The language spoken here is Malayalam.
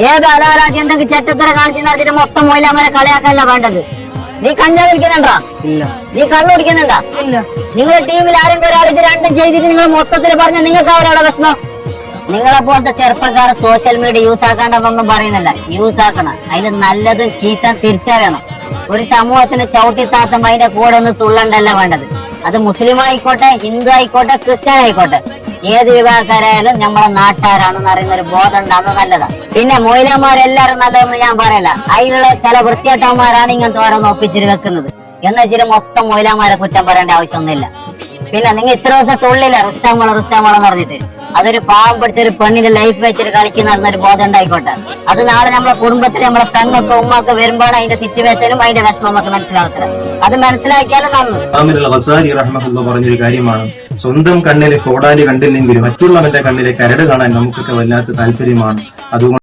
ഏത് അലാലാക്കി എന്തെങ്കിലും ചെറ്റത്തര കാണിച്ച് നടത്തിട്ട് മൊത്തം മൊയിലാമാരെ കളിയാക്കല്ല വേണ്ടത്. നീ കഞ്ചാവ് കുടിക്കുന്നുണ്ടാ? ഇല്ല. നീ കള്ളു കുടിക്കുന്നുണ്ടാ? ഇല്ല. നിങ്ങളുടെ ടീമിൽ ആരെങ്കിലും ഒരാൾ ഇത് രണ്ടും ചെയ്തിട്ട് നിങ്ങൾ മൊത്തത്തിൽ പറഞ്ഞ നിങ്ങൾക്ക് അവരുടെ പ്രശ്നം. നിങ്ങളെ പോലത്തെ ചെറുപ്പക്കാർ സോഷ്യൽ മീഡിയ യൂസ് ആക്കാണ്ടൊന്നും പറയുന്നില്ല. യൂസ് ആക്കണം. അതിന് നല്ലതും ചീത്ത തിരിച്ചറിയണം. ഒരു സമൂഹത്തിന് ചവിട്ടിത്താത്തും അതിന്റെ കൂടെ ഒന്ന് തുള്ളണ്ടല്ല വേണ്ടത്. അത് മുസ്ലിം ആയിക്കോട്ടെ, ഹിന്ദു ആയിക്കോട്ടെ, ക്രിസ്ത്യൻ ആയിക്കോട്ടെ, ഏത് വിഭാഗക്കാരായാലും നമ്മളെ നാട്ടുകാരാണെന്ന് അറിയുന്ന ഒരു ബോധം ഉണ്ടാകുന്നത് നല്ലതാണ്. പിന്നെ മൊയിലാമാരെല്ലാരും നല്ലതെന്ന് ഞാൻ പറയല. അതിലുള്ള ചില വൃത്തിയേട്ടന്മാരാണ് ഇങ്ങനത്തെ ഓരോന്ന് ഒപ്പിച്ചിട്ട് വെക്കുന്നത്. എന്ന് വെച്ചിട്ട് മൊത്തം മൊയിലാമാരെ കുറ്റം പറയേണ്ട ആവശ്യമൊന്നുമില്ല. പിന്നെ നിങ്ങൾ ഇത്ര ദിവസം തുള്ളില്ല റുസ്താമോളെന്ന് പറഞ്ഞിട്ട്, അതൊരു പാവം പിടിച്ചൊരു പെണ്ണിന്റെ ലൈഫ് വെച്ചിട്ട് കളിക്കുന്ന ഒരു ബോധം ഉണ്ടായിക്കോട്ടെ. അത് നാളെ നമ്മളെ കുടുംബത്തിൽ നമ്മളെ പെണ്ണൊക്കെ ഉമ്മൊക്കെ വരുമ്പോഴാണ് അതിന്റെ സിറ്റുവേഷനും അതിന്റെ വിഷമം ഒക്കെ മനസ്സിലാകത്തില്ല. അത് മനസ്സിലാക്കിയാലും നന്ദി. പറഞ്ഞൊരു കാര്യമാണ്, സ്വന്തം കണ്ണിലെ കോടാലി കണ്ടില്ലെങ്കിലും മറ്റുള്ളവന്റെ കണ്ണിലെ കരട് കാണാൻ നമുക്കൊക്കെ വല്ലാത്ത താല്പര്യമാണ്. അതുകൊണ്ട്